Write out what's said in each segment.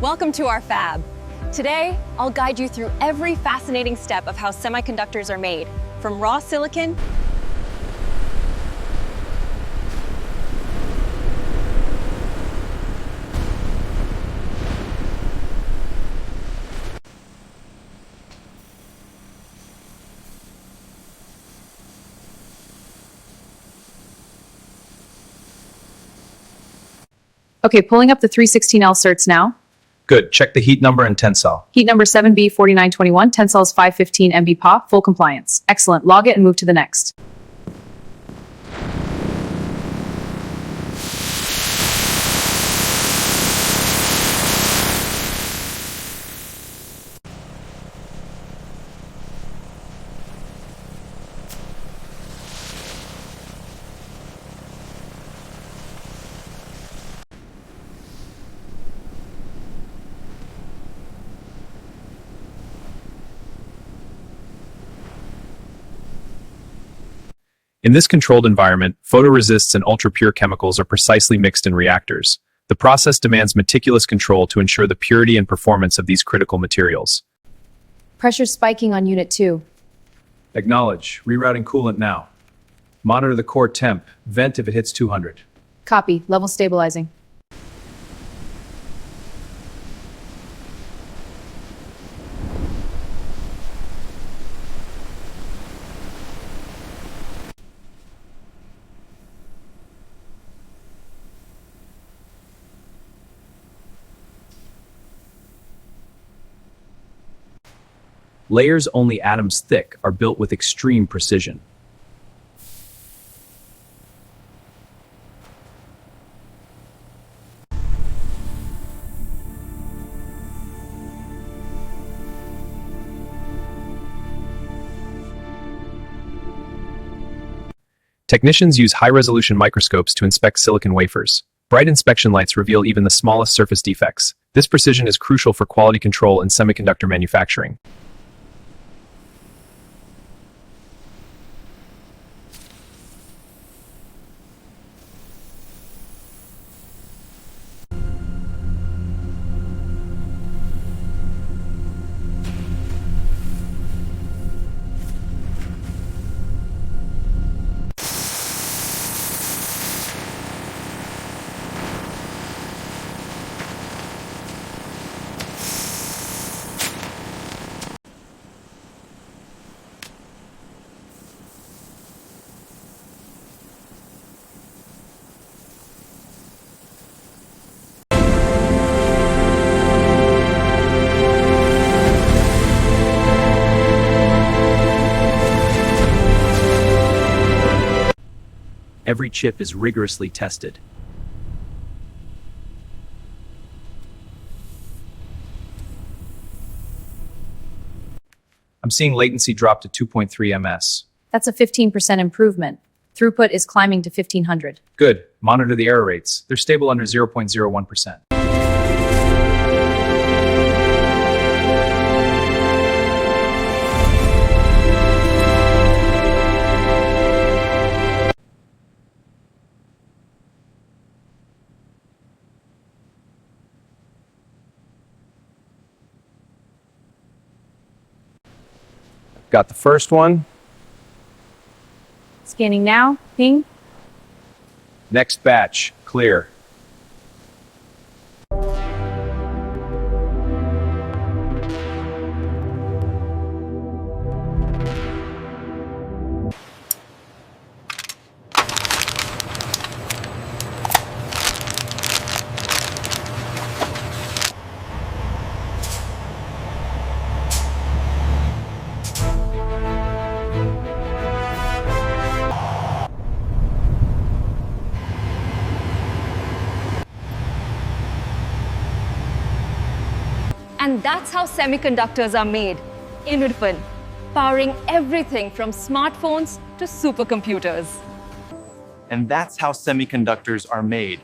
Welcome to our fab. Today, I'll guide you through every fascinating step of how semiconductors are made, from raw silicon Okay, pulling up the 316L certs now. Good. Check the heat number and tensile. Heat number 7B4921, tensile is 515 MB pop, full compliance. Excellent. Log it and move to the next. In this controlled environment, photoresists and ultra-pure chemicals are precisely mixed in reactors. The process demands meticulous control to ensure the purity and performance of these critical materials. Pressure spiking on unit 2. Acknowledge. Rerouting coolant now. Monitor the core temp. Vent if it hits 200. Copy. Level stabilizing. Layers only atoms thick are built with extreme precision. Technicians use high-resolution microscopes to inspect silicon wafers. Bright inspection lights reveal even the smallest surface defects. This precision is crucial for quality control in semiconductor manufacturing. Every chip is rigorously tested. I'm seeing latency drop to 2.3 ms. That's a 15% improvement. Throughput is climbing to 1500. Good. Monitor the error rates. They're stable under 0.01%. Got the first one. Scanning now. Ping. Next batch. Clear. And that's how semiconductors are made, in Irfan, powering everything from smartphones to supercomputers. And that's how semiconductors are made,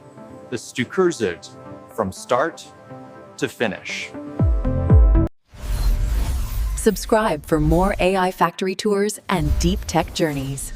the Stukurzut, from start to finish. Subscribe for more AI factory tours and deep tech journeys.